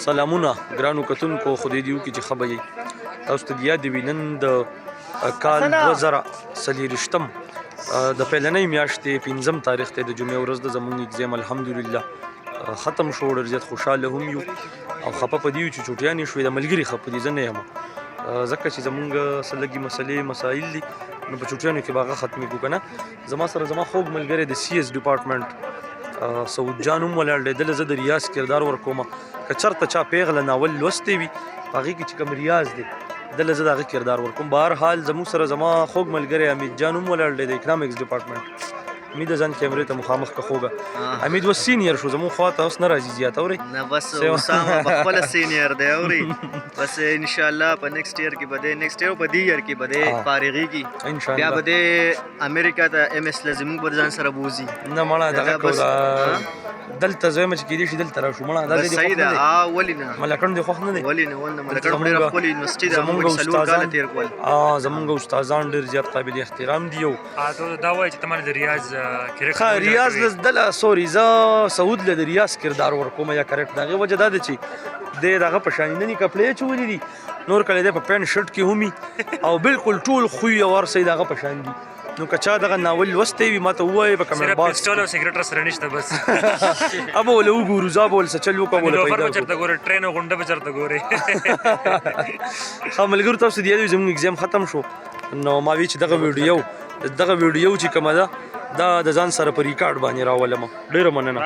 سلامونه ګرانو کتونکو خدای دې وکړي چې ښه به یې تاسو ته د یاد وي نن د کال 2023 د پیلنۍ میاشتې 5 تاریخ ته د جمعې ورځ د زموږ اگزام الحمدلله ختم شو. ډېر زیات خوشحاله هم یو او خفه په دې یو چې چوټیانې شوې د ملګري خفه دي زه نه یم ځکه چې زموږ څه لږې مسلې مسایل دي نو په چوټیانو کې به هغه ختمې کړو که نه. زما سره زما خوږ ملګری د CS ډپارټمنټ سعود جان هم ولاړ دی. دله زه د ریاض کردار ورکوم که چېرته چا پیغله ناول لوستی وي په هغې کې چې کوم ریاض دی دله زه د هغه کردار ورکوم. به هر حال زموږ سره زما خوږ ملګری حمید جان هم ولاړ دی د اکنامکس ډپارټمنټ. حمید ځان کیمرې ته مخامخ که خوږه حمید اوس سینیر شو زموږ خوا ته اوس نه راځي زیات اورئ نه بس اسامه پخپله سینیر دی اورئ بس انشاءالله په نیکسټ ایئر کې به دی نیکسټ ایئر په دې ایئر کې به دی فارغېږي بیا به دی امریکا ته MS له زموږ به ځان سره بوځي نه مړه دغه کوله دلته زویم چې کېدای شي دلته راشو مړه دا دې صحیح ده ولې نه ملکڼ دې خوښ نه دی ولې نه ملکڼ ډېره ښکلې یونیورسټي ده موږ څلور کاله تېر کړل زموږ استادان ډېر زیات قابل احترام دي. او دا وایي چې ته مانه د ریاض ریاض دله سوري زه سعود له د ریاض کردار ورکوم یا کرکټ د هغې وجه دا ده چې دی د هغه په شانې نن یې کپړې اچولي دي نور کله دی په پینټ شرټ کې هم او بالکل ټول خوی او هر څه یې د هغه په شان دي. نو که چا دغه ناول لوستی وي ما ته ووایه په کمنټ باکس پسټول او سګرټ سره نشته بس ابه ولې وګورو زه به ولې څه چل وکړم ولې پیدا کړو چېرته ګورې ټرین او غونډه به چېرته ګورې ښه ملګرو تاسو ته د یاد وي زموږ اګزام ختم شو نو ما وی چې دغه ویډیو چې کومه ده دا د ځان سره په ریکارډ باندې راولم. ډېره مننه.